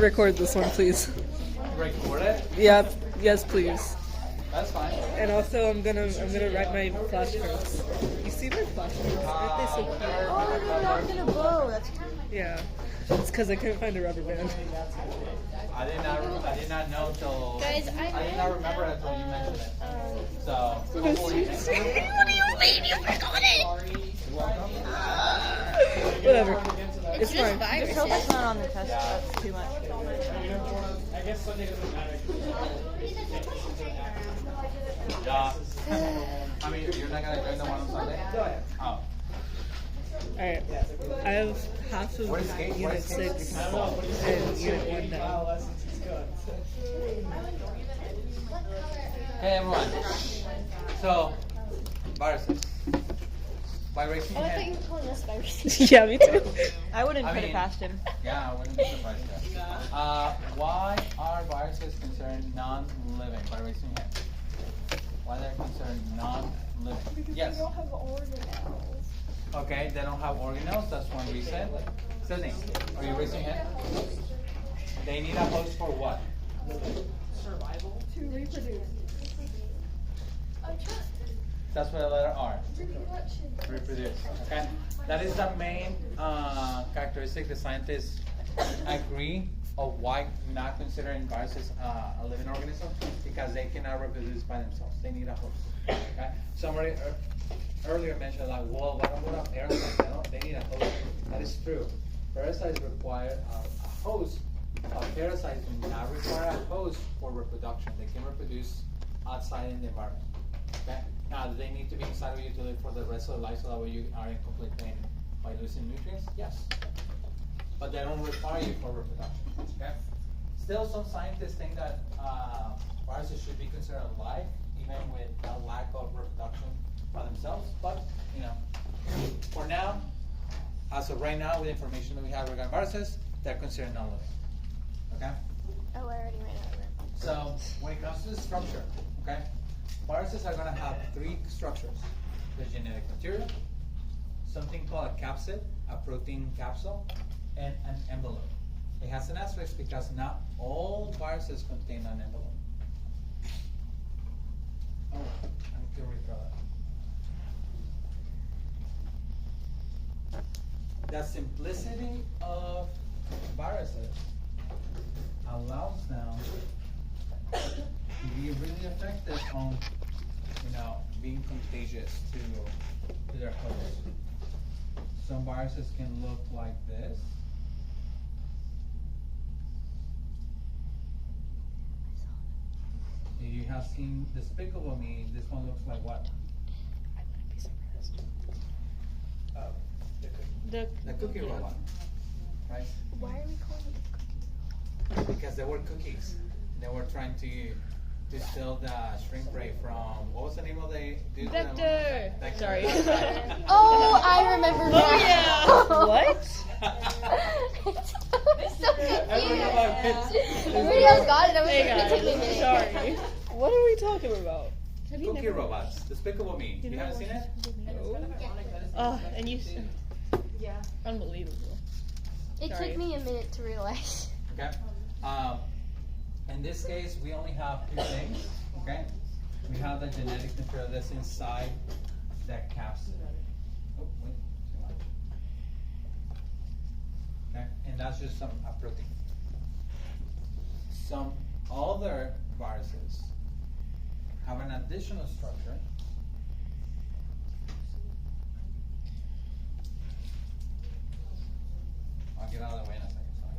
Record this one, please. Record it? Yeah, yes, please. That's fine. And also, I'm gonna write my flashcards. You see my flashcards? Aren't they so cute? Oh, they're wrapped in a bow. That's cute. Yeah, it's because I couldn't find a rubber band. I did not know till. Guys, I did not remember until you mentioned it. So. What do you mean? You forgot it. Whatever. It's just fine. virus. Just hope it's not on the test. That's too much. I guess Sunday doesn't matter. Yeah. I mean, you're not gonna join the one on Sunday? Oh. Alright, I have half of What is skate? What Unit is skate? 6 and Unit 1 now. Lessons is good. Hey everyone. So, viruses. By raising your hand. calling us viruses. Yeah, me too. I wouldn't I put mean- it past him. Yeah, I wouldn't be surprised there. Why are viruses considered non-living? By raising your hand. Why they're considered non-living? Yes. have organelles. Okay, they don't have organelles. That's one reason. Sydney, are you raising your hand? They need a host for what? To reproduce. That's what the letter R. Reproduce. Okay, that is the main characteristic the scientists agree of why not considering viruses a living organism, because they cannot reproduce by themselves. They need a host. Okay, somebody earlier mentioned like, well, what about parasites? They need a host. That is true. Parasites require a host. Parasites do not require a host for reproduction. They can reproduce outside in the environment. Okay. Now, do they need to be inside of you to live for the rest of their life so that way you are in complete pain by losing nutrients? Yes. But they don't require you for reproduction. Okay. Still, some scientists think that viruses should be considered alive, even with a lack of reproduction by themselves. But for now, as of right now, with the information that we have regarding viruses, they're considered non-living. Okay. Oh, I already ran out of it. So when it comes to the structure, okay, viruses are going to have three structures: the genetic material, something called a capsid, a protein capsule, and an envelope. It has an asterisk because not all viruses contain an envelope. Oh, I need to redraw that. The simplicity of viruses allows them to be really effective on, being contagious to their host. Some viruses can look like this. If you have seen Despicable Me, this one looks like what? The cookie robot, right? Why are we calling it Because they were cookies. They were trying to steal the shrimp ray from, what was the name of the dude? Vector. Vector. Sorry. Oh, I remember that. Oh yeah. What? It's so confused. Everybody Everybody else got it. I was Hey like, it took me a guys, minute. sorry. What are we talking about? Cookie robots. Despicable Me. You haven't seen it? No. And you. Yeah. Unbelievable. It Sorry. took me a minute to realize. Okay. In this case, we only have two things. Okay. We have the genetic material that's inside that capsid. Oh, wait, too much. Okay, and that's just a protein. Some other viruses have an additional structure. I'll get out of the way in a second. Sorry.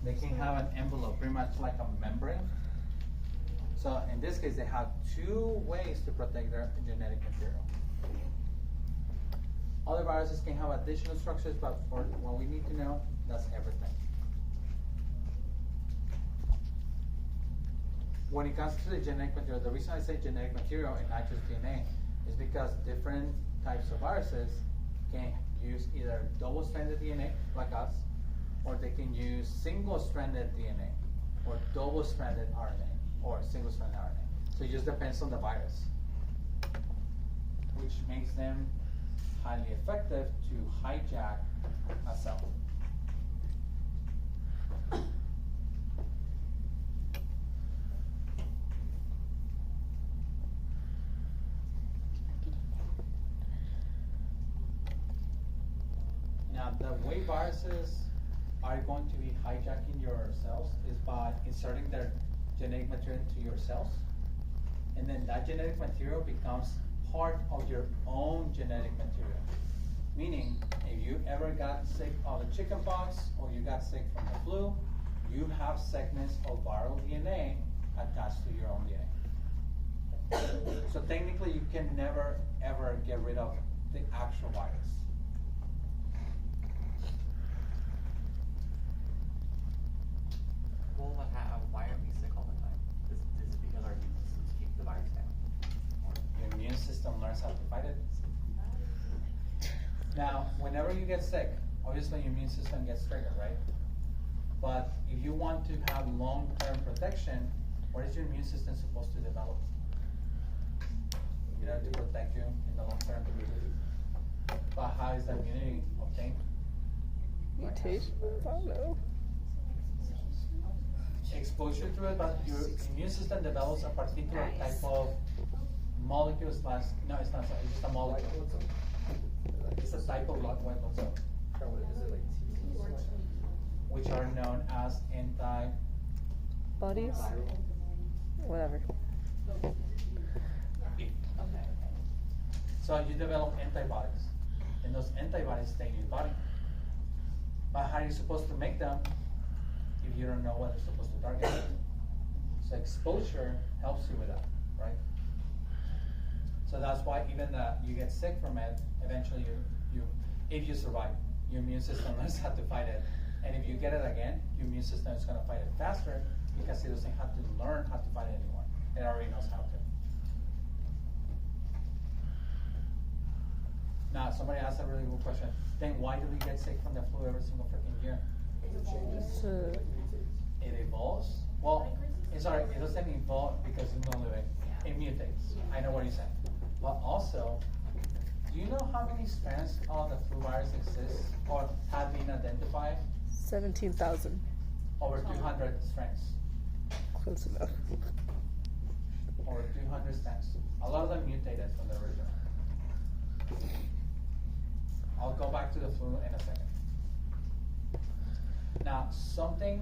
They can have an envelope, pretty much like a membrane. So in this case, they have two ways to protect their genetic material. Other viruses can have additional structures, but for what we need to know, that's everything. When it comes to the genetic material, the reason I say genetic material and not just DNA is because different types of viruses can use either double-stranded DNA, like us, or they can use single-stranded DNA, or double-stranded RNA, or single-stranded RNA. So it just depends on the virus. which makes them highly effective to hijack a cell. Now, the way viruses are going to be hijacking your cells is by inserting their genetic material into your cells. And then that genetic material becomes part of your own genetic material. Meaning, if you ever got sick of the chickenpox or you got sick from the flu, you have segments of viral DNA attached to your own DNA. So technically, you can never ever get rid of the actual virus. Well, why are we sick all the time? Is it because our immune systems keep the virus down? Your immune system learns how to fight it. Now, whenever you get sick, obviously your immune system gets triggered, right? But if you want to have long-term protection, what is your immune system supposed to develop? You know, to protect you in the long term. But how is that immunity obtained? Mutation? I don't know. Exposure to it, but your immune system develops a particular type of molecules. No, it's not. It's just a molecule. It's a type of white blood cell, which are known as Bodies? Whatever. So you develop antibodies, and those antibodies stay in your body. But how are you supposed to make them if you don't know what they're supposed to target? So exposure helps you with that, right? So that's why even you get sick from it, eventually if you survive, your immune system learns how to fight it. And if you get it again, your immune system is going to fight it faster because it doesn't have to learn how to fight it anymore. It already knows how to. Now, somebody asked a really good question. Then why do we get sick from the flu every single freaking year? It evolves. Well, sorry, it doesn't evolve because it's not living. It mutates. I know what you're saying. But also, do you know how many strands of the flu virus exist or have been identified? 17,000. Over 200 strands. Close enough. Over 200 strands. A lot of them mutated from the original. I'll go back to the flu in a second. Now, something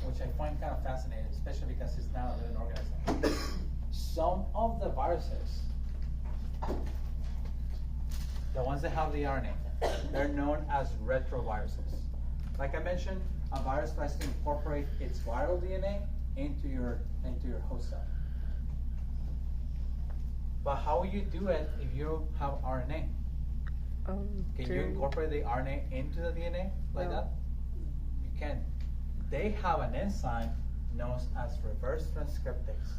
which I find kind of fascinating, especially because it's not a living organism. Some of the viruses, the ones that have the RNA, they're known as retroviruses. Like I mentioned, a virus tries to incorporate its viral DNA into your host cell. But how will you do it if you have RNA? Can you incorporate the RNA into the DNA like that? You can. They have an enzyme known as reverse transcriptase.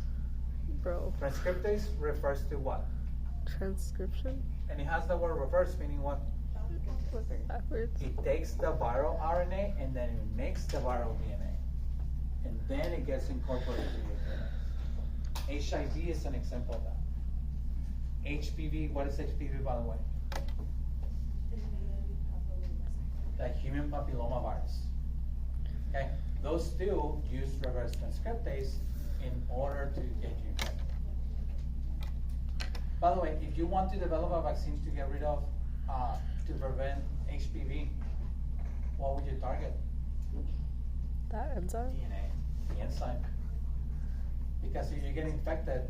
Bro. Transcriptase refers to what? Transcription? And it has the word reverse, meaning what? Flipping backwards. It takes the viral RNA and then it makes the viral DNA. And then it gets incorporated to your DNA. HIV is an example of that. HPV, what is HPV, by the way? The human papilloma virus. Okay, those two use reverse transcriptase in order to get you infected. By the way, if you want to develop a vaccine to get rid of, to prevent HPV, what would you target? That enzyme? DNA. The enzyme. Because if you get infected,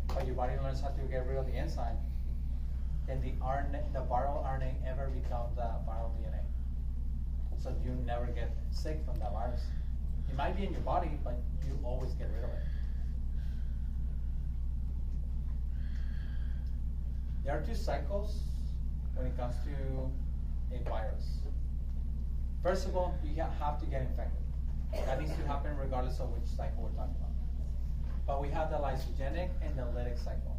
but your body learns how to get rid of the enzyme, then the viral RNA ever becomes the viral DNA. So you never get sick from that virus. It might be in your body, but you always get rid of it. There are two cycles when it comes to a virus. First of all, you have to get infected. That needs to happen regardless of which cycle we're talking about. But we have the lysogenic and the lytic cycle.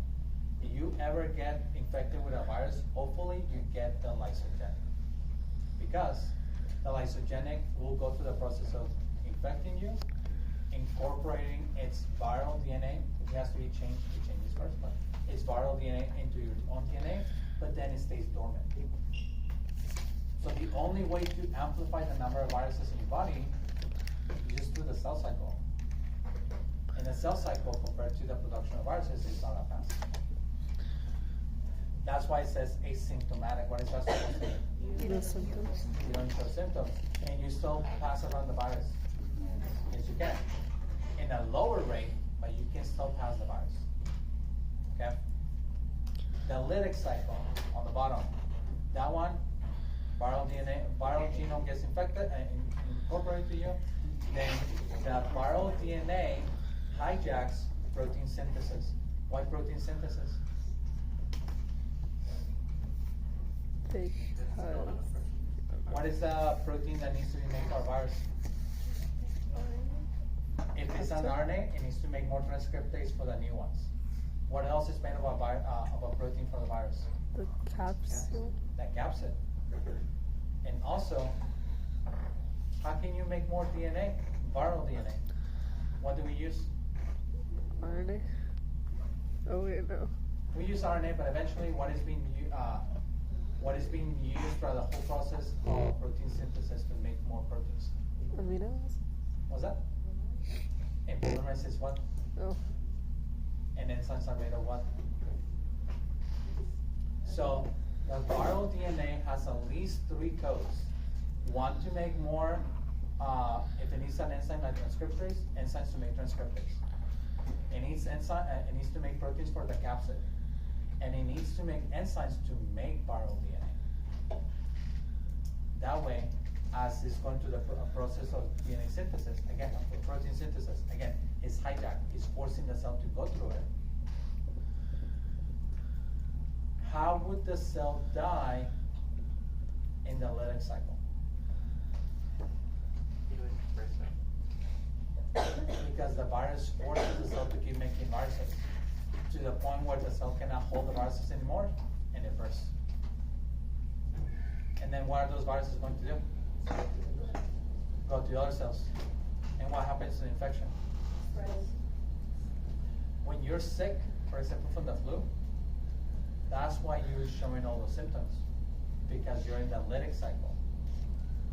If you ever get infected with a virus, hopefully you get the lysogenic. Because the lysogenic will go through the process of infecting you, incorporating its viral DNA. It has to be changed to change its first, but it's viral DNA into your own DNA, but then it stays dormant. So the only way to amplify the number of viruses in your body is just through the cell cycle. And the cell cycle compared to the production of viruses is not that fast. That's why it says asymptomatic. What is that supposed to mean? No symptoms. You don't show symptoms, and you still pass around the virus. Yes, you can. In a lower rate, but you can still pass the virus. Okay? The lytic cycle on the bottom, that one, viral DNA, viral genome gets infected and incorporated to you, then the viral DNA hijacks protein synthesis. Why protein synthesis? What is the protein that needs to be made for a virus? If it's an RNA, it needs to make more transcriptase for the new ones. What else is made of a protein for the virus? The capsule. That capsid. And also, how can you make more DNA? Viral DNA. What do we use? RNA. Oh wait, no. We use RNA, but eventually what is being used throughout the whole process of protein synthesis to make more proteins? Amino acids? What's that? And polymerase is what? Oh. And enzymes are made of what? So the viral DNA has at least 3 codes. One to make more, if it needs an enzyme like transcriptase, enzymes to make transcriptase. It needs it needs to make proteins for the capsid. And it needs to make enzymes to make viral DNA. That way, as it's going through the process of DNA synthesis, again, protein synthesis, again, it's hijacked, it's forcing the cell to go through it. How would the cell die in the lytic cycle? Because the virus forces the cell to keep making viruses to the point where the cell cannot hold the viruses anymore, and it bursts. And then what are those viruses going to do? Go to other cells. And what happens to the infection? When you're sick, for example from the flu, that's why you're showing all those symptoms. Because you're in the lytic cycle.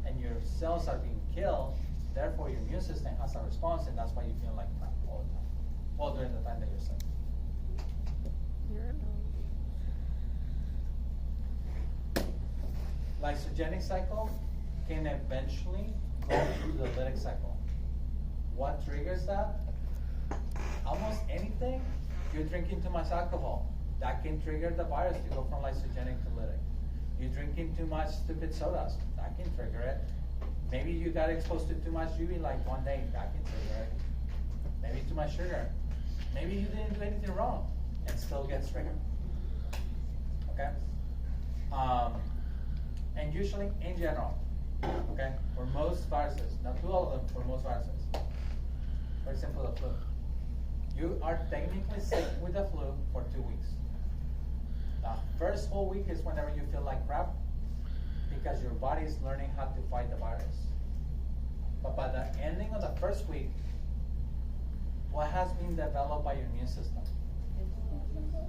And your cells are being killed, therefore your immune system has a response, and that's why you feel like crap all the time. Well, during the time that you're sick. Lysogenic cycle can eventually go through the lytic cycle. What triggers that? Almost anything. You're drinking too much alcohol. That can trigger the virus to go from lysogenic to lytic. You're drinking too much stupid sodas. That can trigger it. Maybe you got exposed to too much UV light one day. That can trigger it. Maybe too much sugar. Maybe you didn't do anything wrong and still gets triggered. Okay? And usually, in general, okay, for most viruses, not to all of them, for most viruses, for example, the flu, you are technically sick with the flu for 2 weeks. The first whole week is whenever you feel like crap, because your body is learning how to fight the virus. But by the ending of the first week, what has been developed by your immune system?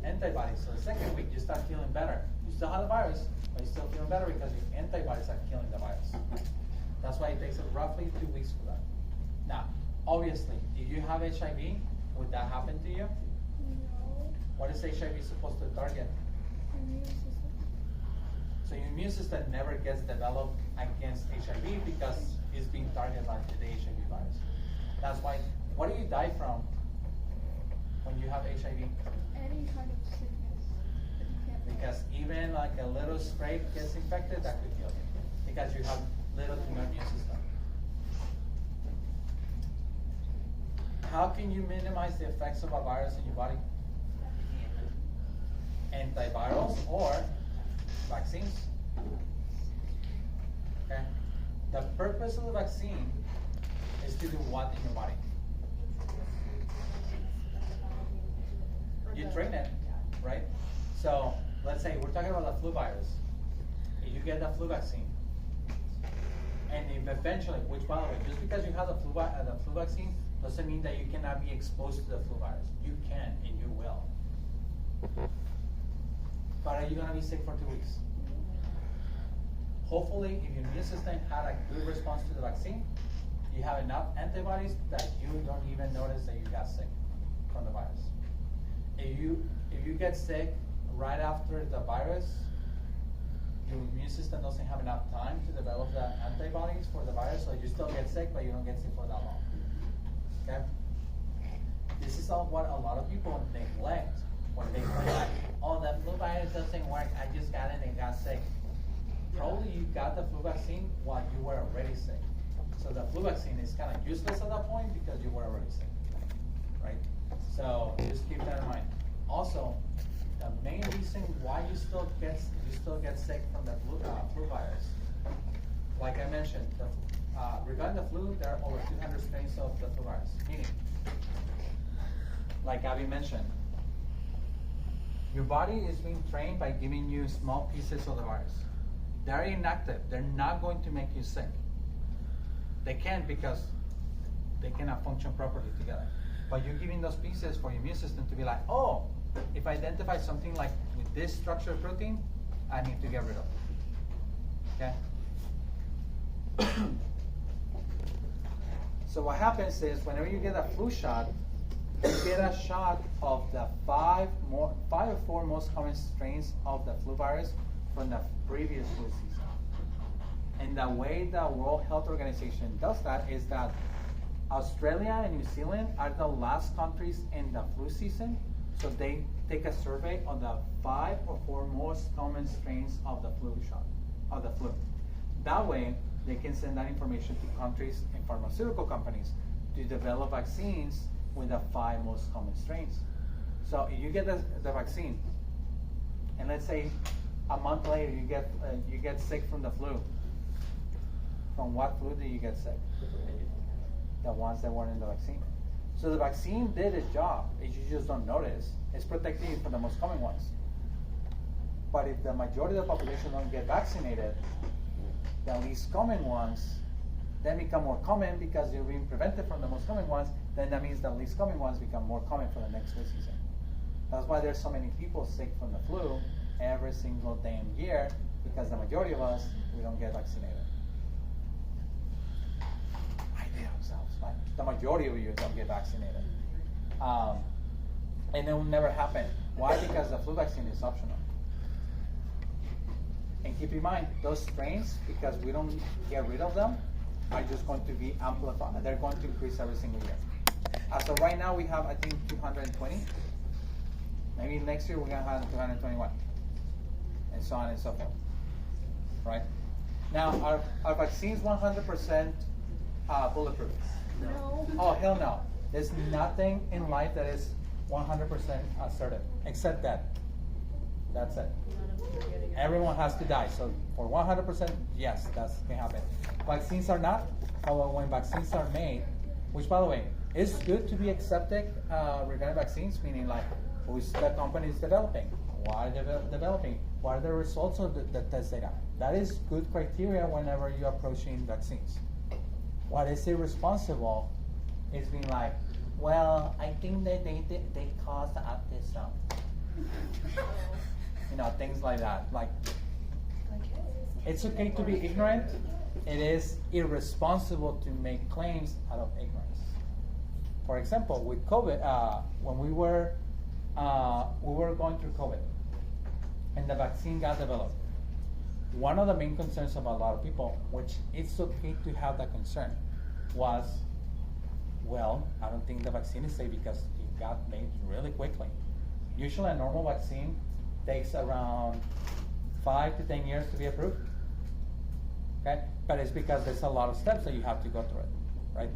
Antibodies. So the second week, you start feeling better. You still have the virus, but you're still feeling better because your antibodies are killing the virus. That's why it takes roughly 2 weeks for that. Now, obviously, if you have HIV, would that happen to you? No. What is HIV supposed to target? Immune system. So your immune system never gets developed against HIV because it's being targeted by the HIV virus. That's why, what do you die from when you have HIV? Any kind of sickness. That you can't Because even like a little scrape gets infected, that could kill you. Because you have little to no immune system. How can you minimize the effects of a virus in your body? Antivirals or vaccines. Okay? The purpose of the vaccine is to do what in your body? You train it, right? So let's say we're talking about the flu virus. If you get the flu vaccine, and if eventually, which by the way, just because you have the flu vaccine doesn't mean that you cannot be exposed to the flu virus. You can and you will. But are you gonna be sick for 2 weeks? Hopefully, if your immune system had a good response to the vaccine, you have enough antibodies that you don't even notice that you got sick from the virus. If you get sick right after the virus, your immune system doesn't have enough time to develop the antibodies for the virus, so you still get sick, but you don't get sick for that long. Okay? This is all what a lot of people neglect when they play like, oh, the flu virus doesn't work, I just got it and got sick. Probably you got the flu vaccine while you were already sick. So the flu vaccine is kind of useless at that point because you were already sick, right? So just keep that in mind. Also, the main reason why you still get sick from the flu virus, like I mentioned, regarding the flu, there are over 200 strains of the flu virus. Meaning, like Abby mentioned, your body is being trained by giving you small pieces of the virus. They're inactive. They're not going to make you sick. They can't because they cannot function properly together. But you're giving those pieces for your immune system to be like, oh, if I identify something like with this structured protein, I need to get rid of it. Okay? So what happens is whenever you get a flu shot, you get a shot of the five or four most common strains of the flu virus from the previous flu season. And the way the World Health Organization does that is that Australia and New Zealand are the last countries in the flu season, so they take a survey on the 5 or 4 most common strains of the flu That way, they can send that information to countries and pharmaceutical companies to develop vaccines with the 5 most common strains. So if you get the vaccine, and let's say a month later you get sick from the flu. From what flu did you get sick? The ones that weren't in the vaccine. So the vaccine did its job. You just don't notice. It's protecting you from the most common ones. But if the majority of the population don't get vaccinated, the least common ones then become more common because you're being prevented from the most common ones. Then that means the least common ones become more common for the next flu season. That's why there's so many people sick from the flu every single damn year, because the majority of us, we don't get vaccinated. The majority of you don't get vaccinated. And it will never happen. Why? Because the flu vaccine is optional. And keep in mind, those strains, because we don't get rid of them, are just going to be amplified. They're going to increase every single year. So right now we have, I think, 220. Maybe next year we're going to have 221. And so on and so forth. Right? Now, are vaccines 100% bulletproof? No. Oh, hell no. There's nothing in life that is 100% certain, except death. That's it. Everyone has to die. So for 100%, yes, that can happen. Vaccines are not. However, when vaccines are made, which by the way, it's good to be accepted regarding vaccines, meaning like who's the company is developing, why are they developing, what are the results of the test data. That is good criteria whenever you're approaching vaccines. What is irresponsible is being like, well, I think that they caused autism. You know, things like that. Like, it's okay to be ignorant. It is irresponsible to make claims out of ignorance. For example, with COVID, when we were going through COVID, and the vaccine got developed, one of the main concerns of a lot of people, which it's okay to have that concern, was, well, I don't think the vaccine is safe because it got made really quickly. Usually a normal vaccine takes around 5 to 10 years to be approved. Okay? But it's because there's a lot of steps that you have to go through it, right?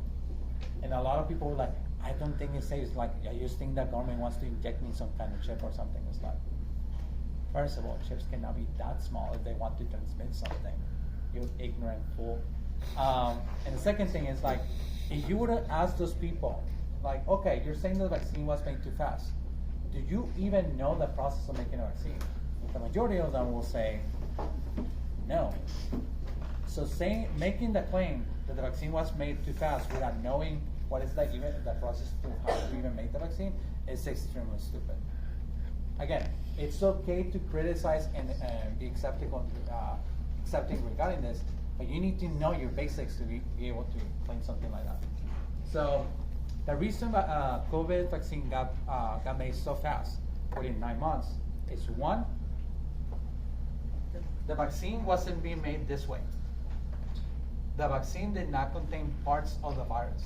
And a lot of people are like, I don't think it's safe. It's like, I just think the government wants to inject me some kind of chip or something. It's like, first of all, chips cannot be that small if they want to transmit something. You ignorant fool. And the second thing is like, if you were to ask those people, like, okay, you're saying the vaccine was made too fast. Do you even know the process of making a vaccine? The majority of them will say, no. So making the claim that the vaccine was made too fast without knowing what is the process to how to even make the vaccine is extremely stupid. again, it's okay to criticize and be accepting regarding this, but you need to know your basics to be able to claim something like that. So the reason COVID vaccine got made so fast, within 9 months, is one, the vaccine wasn't being made this way. The vaccine did not contain parts of the virus.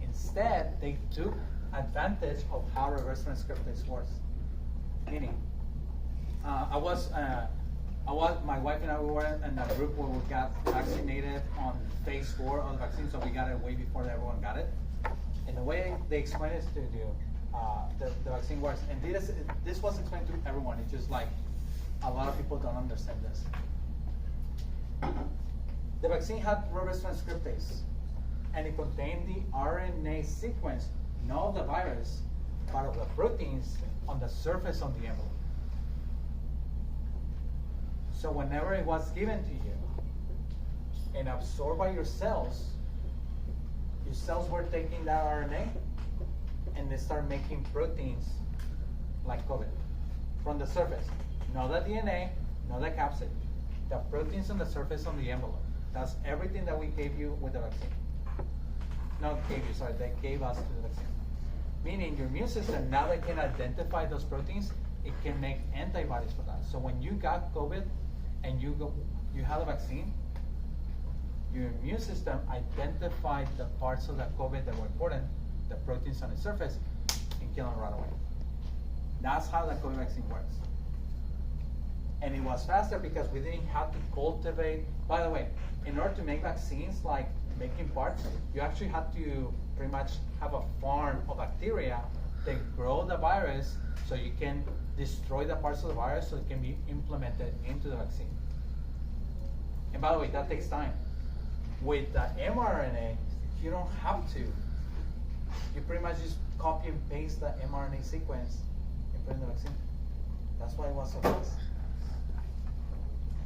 Instead, they took advantage of how reverse transcriptase works. Meaning, my wife and I, we were in a group where we got vaccinated on phase 4 of the vaccine, so we got it way before everyone got it. And the way they explain it to do, the vaccine works, and this was explained to everyone. It's just like a lot of people don't understand this. The vaccine had reverse transcriptase, and it contained the RNA sequence, not of the virus, but of the proteins on the surface of the envelope. So whenever it was given to you and absorbed by your cells were taking that RNA and they start making proteins like COVID from the surface. Not the DNA, not the capsid. The proteins on the surface of the envelope. That's everything that we gave you with the vaccine. They gave us to the vaccine. Meaning your immune system, now that can identify those proteins, it can make antibodies for that. So when you got COVID and you had a vaccine, your immune system identified the parts of the COVID that were important, the proteins on the surface, and kill them right away. That's how the COVID vaccine works. And it was faster because we didn't have to cultivate. By the way, in order to make vaccines, like making parts, you actually have to pretty much have a farm of bacteria that grow the virus so you can destroy the parts of the virus so it can be implemented into the vaccine. And by the way, that takes time. With the mRNA, you don't have to. You pretty much just copy and paste the mRNA sequence and put in the vaccine. That's why it was so fast.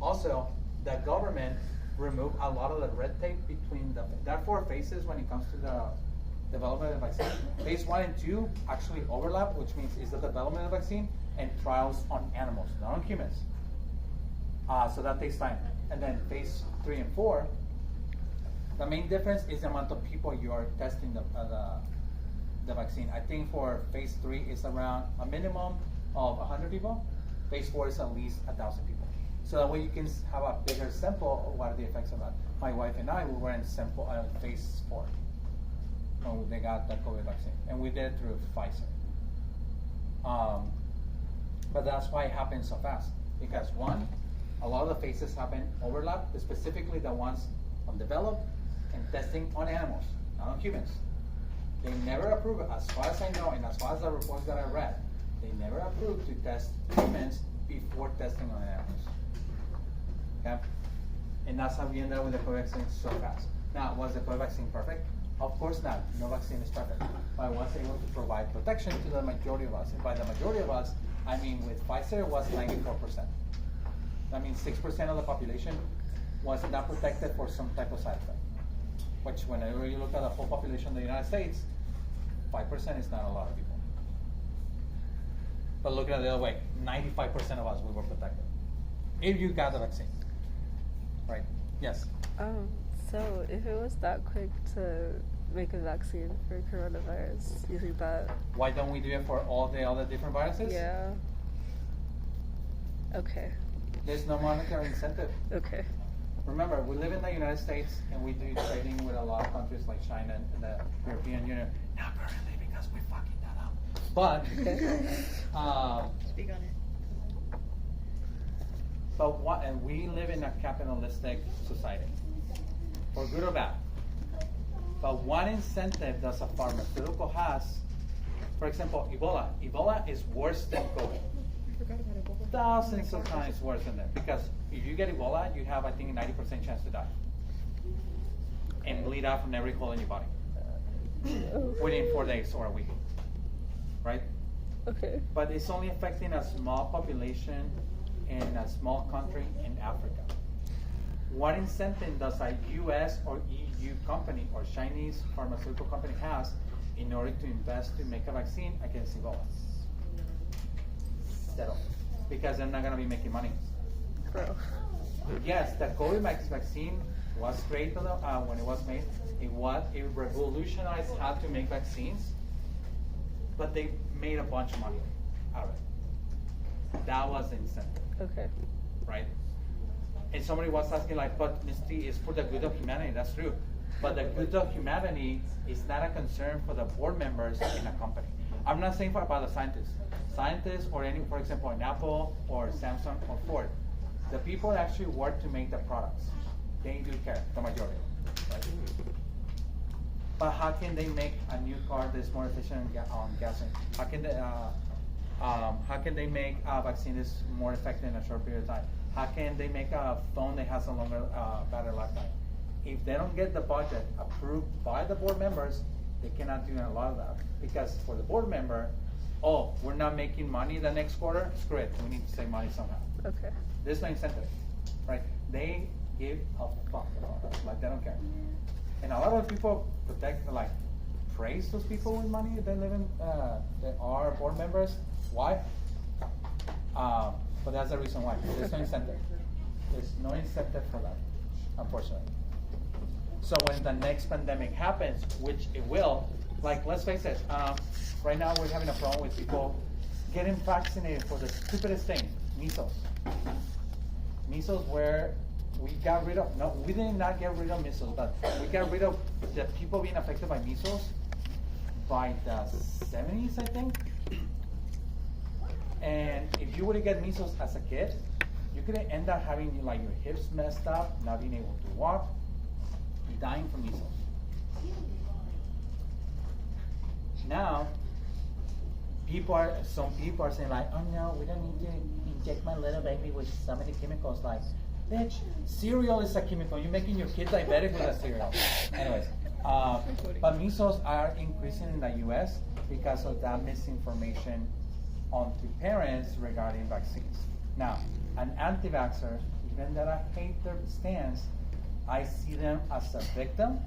Also, the government removed a lot of the red tape between there are 4 phases when it comes to the development of the vaccine. Phase 1 and 2 actually overlap, which means it's the development of the vaccine and trials on animals, not on humans. So that takes time. And then phase 3 and 4, the main difference is the amount of people you are testing the vaccine. I think for phase 3 it's around a minimum of 100 people. Phase 4 is at least 1,000 people. So that way you can have a bigger sample of what are the effects of that. My wife and I, we were in phase 4 when they got the COVID vaccine, and we did it through Pfizer. But that's why it happened so fast, because one, a lot of the phases happen overlap, specifically the ones on develop and testing on animals, not on humans. They never approve, as far as I know, and as far as the reports that I read, they never approved to test humans before testing on animals. Okay? And that's how we ended up with the COVID vaccine so fast. Now, was the COVID vaccine perfect? Of course not. No vaccine is perfect. But I was able to provide protection to the majority of us. And by the majority of us, I mean with Pfizer, it was 94%. That means 6% of the population was not protected for some type of side effect. Which, whenever you look at the whole population of the United States, 5% is not a lot of people. But look at it the other way, 95% of us, we were protected. If you got the vaccine. Right? Yes? So if it was that quick to make a vaccine for coronavirus, you think that? Why don't we do it for all the other different viruses? Yeah. Okay. There's no monetary incentive. Okay. Remember, we live in the United States and we do trading with a lot of countries like China and the European Union. Not currently because we're fucking that up. But, Speak on it. and we live in a capitalistic society, for good or bad. But what incentive does a pharmaceutical has? For example, Ebola. Ebola is worse than COVID. Thousands of times worse than that. Because if you get Ebola, you have, I think, 90% chance to die. And bleed out from every hole in your body. Within 4 days or a week. Right? Okay. But it's only affecting a small population in a small country in Africa. What incentive does a US or EU company or Chinese pharmaceutical company has in order to invest to make a vaccine against Ebola? settle because they're not gonna be making money. Bro. Yes, the COVID vaccine was great when it was made. It revolutionized how to make vaccines, but they made a bunch of money out of it. That was the incentive, Okay. right? And somebody was asking like, but Misty, it's for the good of humanity. That's true. But the good of humanity is not a concern for the board members in a company. I'm not saying about the scientists. Scientists or any, for example, in Apple or Samsung or Ford. The people that actually work to make the products, they do care, the majority, right? But how can they make a new car that's more efficient on gasoline? How can they make a vaccine that's more effective in a short period of time? How can they make a phone that has a longer battery lifetime? If they don't get the budget approved by the board members, they cannot do a lot of that. Because for the board member, oh, we're not making money the next quarter, screw it, we need to save money somehow. Okay. There's no incentive, right? They give a fuck about that, like they don't care. And a lot of people praise those people with money that live in, that are board members. Why? But that's the reason why. There's no incentive. There's no incentive for that, unfortunately. So when the next pandemic happens, which it will, like let's face it, right now we're having a problem with people getting vaccinated for the stupidest thing, measles. Measles where we got rid of, no, we did not get rid of measles, but we got rid of the people being affected by measles by the 70s, I think. And if you were to get measles as a kid, you could end up having like your hips messed up, not being able to walk, dying from measles. Now, some people are saying like, oh no, we don't need to inject my little baby with so many chemicals. Like, bitch, cereal is a chemical. You're making your kid diabetic with a cereal. Anyways, but measles are increasing in the U.S. because of that misinformation onto parents regarding vaccines. Now, an anti-vaxxer, even that I hate their stance, I see them as a victim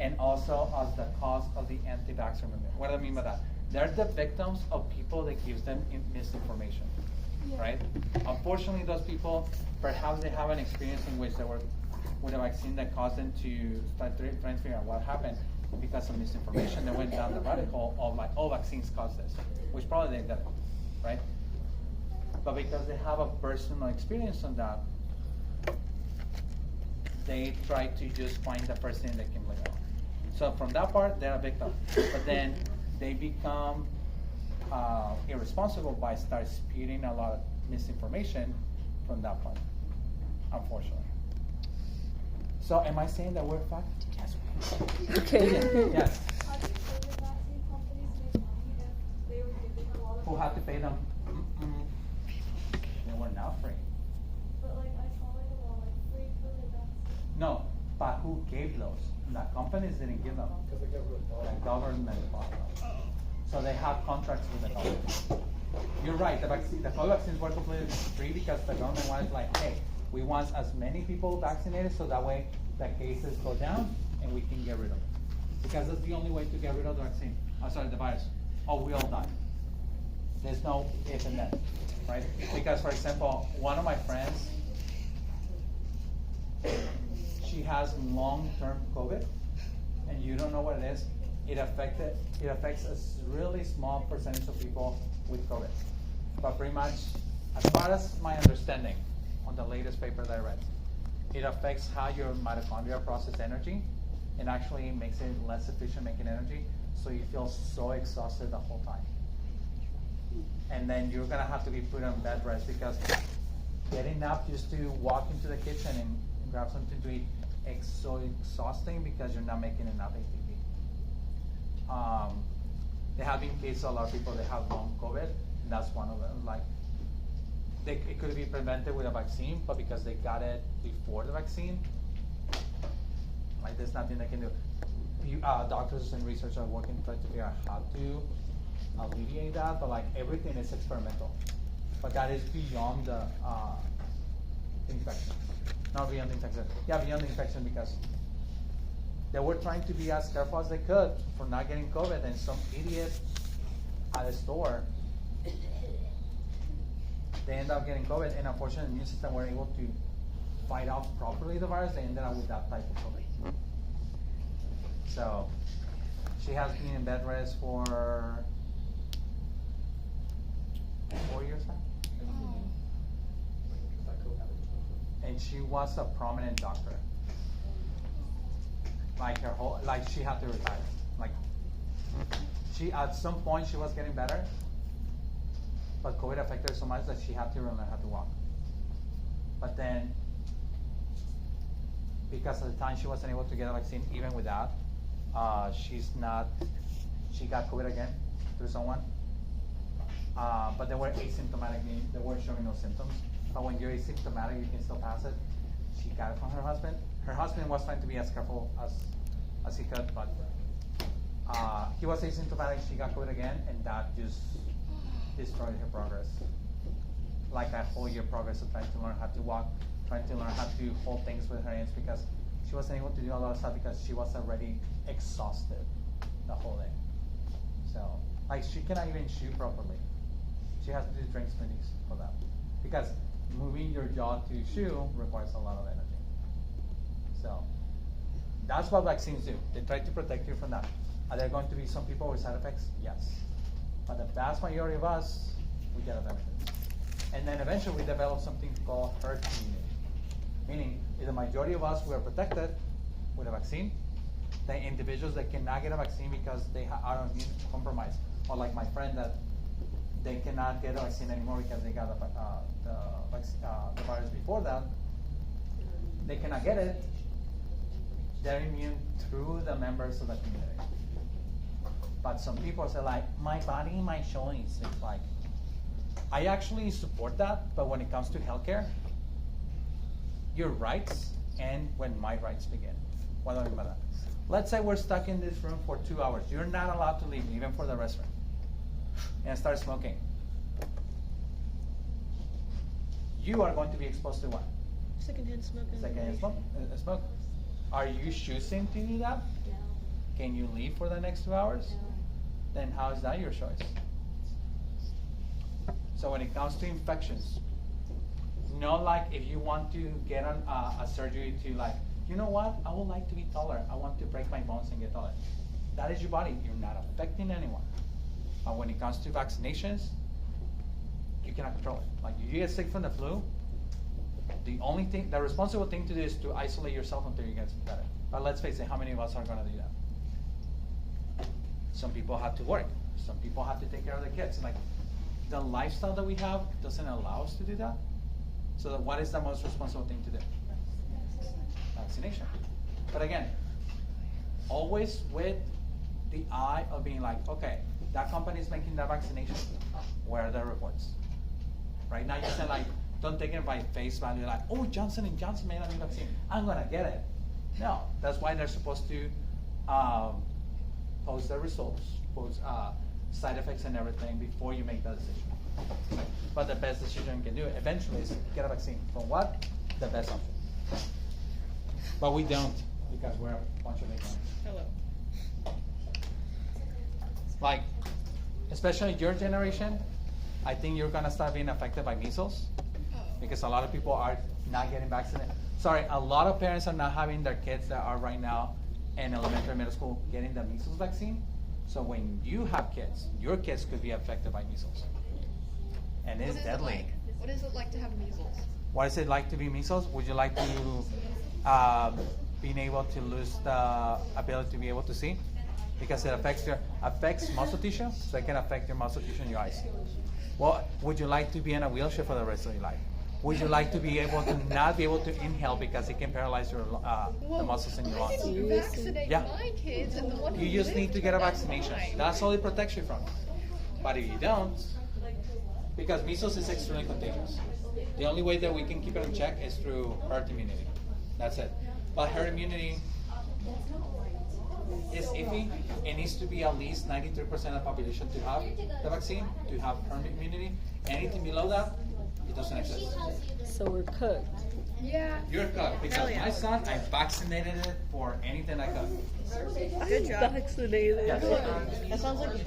and also as the cause of the anti-vaxxer movement. What do I mean by that? They're the victims of people that gives them misinformation, right? Unfortunately, those people, perhaps they have an experience in which they were with a vaccine that caused them to start trying to figure out what happened because of misinformation. They went down the rabbit hole of like, oh, vaccines cause this, which probably they did, right? But because they have a personal experience on that, they try to just find the first thing they can blame on. So from that part, they're a victim. But then they become irresponsible by start spewing a lot of misinformation from that point, unfortunately. So am I saying that we're fucked? Yes, we are. Okay. Yes. How do COVID vaccine companies make money if they were giving a lot of Who had to pay them? They were not free. But like I saw like a lot like free COVID vaccine. No, but who gave those? The companies didn't give them. The government bought them. So they have contracts with the government. You're right, the COVID vaccines were completely free because the government wanted like, hey, we want as many people vaccinated so that way the cases go down and we can get rid of it. Because that's the only way to get rid of the vaccine. The virus. Oh, we all die. There's no if and then, right? Because for example, one of my friends, she has long-term COVID, and you don't know what it is. It affects a really small percentage of people with COVID. But pretty much, as far as my understanding on the latest paper that I read, it affects how your mitochondria process energy and actually makes it less efficient making energy, so you feel so exhausted the whole time. And then you're gonna have to be put on bed rest because getting up just to walk into the kitchen and grab something to eat, it's so exhausting because you're not making enough ATP. There have been cases of a lot of people that have long COVID, and that's one of them. Like, it could be prevented with a vaccine, but because they got it before the vaccine, like there's nothing they can do. Doctors and researchers are working to try to figure out how to alleviate that, but like everything is experimental. But that is beyond the infection. Not beyond the infection. Yeah, beyond the infection because they were trying to be as careful as they could for not getting COVID, and some idiot at a store they ended up getting COVID, and unfortunately, the immune system weren't able to fight off properly the virus. They ended up with that type of COVID. So she has been in bed rest for 4 years now. And she was a prominent doctor. Like her whole, like she had to retire. Like she, at some point she was getting better, but COVID affected her so much that she had to learn how to walk. But then, because at the time she wasn't able to get a vaccine, even with that, she got COVID again through someone. But they were asymptomatic, meaning they weren't showing no symptoms. But when you're asymptomatic, you can still pass it. She got it from her husband. Her husband was trying to be as careful as he could, but he was asymptomatic. She got COVID again, and that just destroyed her progress. Like a whole year progress of trying to learn how to walk, trying to learn how to hold things with her hands, because she wasn't able to do a lot of stuff because she was already exhausted the whole day. So, like, she cannot even chew properly. She has to drink smoothies for that, because moving your jaw to chew requires a lot of energy. So that's what vaccines do. They try to protect you from that. Are there going to be some people with side effects? Yes. But the vast majority of us, we get a benefit. And then eventually we develop something called herd immunity. Meaning, if the majority of us were protected with a vaccine, the individuals that cannot get a vaccine because they are immune compromised, or like my friend that they cannot get a vaccine anymore because they got the virus before that, they cannot get it, they're immune through the members of the community. But some people say like, my body, my choice. It's like, I actually support that, but when it comes to healthcare, your rights end when my rights begin. What do I mean by that? Let's say we're stuck in this room for 2 hours. You're not allowed to leave, even for the restroom, and start smoking. You are going to be exposed to what? Secondhand smoking. Secondhand smoke. Are you choosing to do that? No. Can you leave for the next 2 hours? Then how is that your choice? So when it comes to infections, not like if you want to get on a surgery to like, you know what, I would like to be taller. I want to break my bones and get taller. That is your body. You're not affecting anyone. But when it comes to vaccinations, you cannot control it. Like if you get sick from the flu, the responsible thing to do is to isolate yourself until you get better. But let's face it, how many of us are going to do that? Some people have to work. Some people have to take care of their kids. Like the lifestyle that we have doesn't allow us to do that. So what is the most responsible thing to do? Vaccination. But again, always with the eye of being like, okay, that company is making that vaccination. Where are the reports? Right now you say like, don't take it by face value, like, oh, Johnson & Johnson made a new vaccine, I'm gonna get it. No, that's why they're supposed to post the results, post side effects and everything before you make that decision. But the best decision you can do eventually is get a vaccine. For what? The best option. But we don't, because we're a bunch of ignorant. Hello. Like, especially your generation, I think you're gonna start being affected by measles, because a lot of people are not getting vaccinated. Sorry, a lot of parents are not having their kids that are right now in elementary, middle school getting the measles vaccine. So when you have kids, your kids could be affected by measles. And it's deadly. What is it like to have measles? What is it like to be measles? Would you like to being able to lose the ability to be able to see? Because it affects muscle tissue, so it can affect your muscle tissue in your eyes. Well, would you like to be in a wheelchair for the rest of your life? Would you like to be able to not be able to inhale because it can paralyze your the muscles in your I lungs? didn't vaccinate Yeah. my kids, and the one who You just lived need to get a that vaccination. time. That's all it protects you from. But if you don't, because measles is extremely contagious. The only way that we can keep it in check is through herd immunity. That's it. But herd immunity is iffy. It needs to be at least 93% of the population to have the vaccine, to have herd immunity. Anything below that, it doesn't exist. So we're cooked. Yeah. You're cooked, because my son, I vaccinated it for anything I could. Good job. Vaccinated. Yes. That sounds like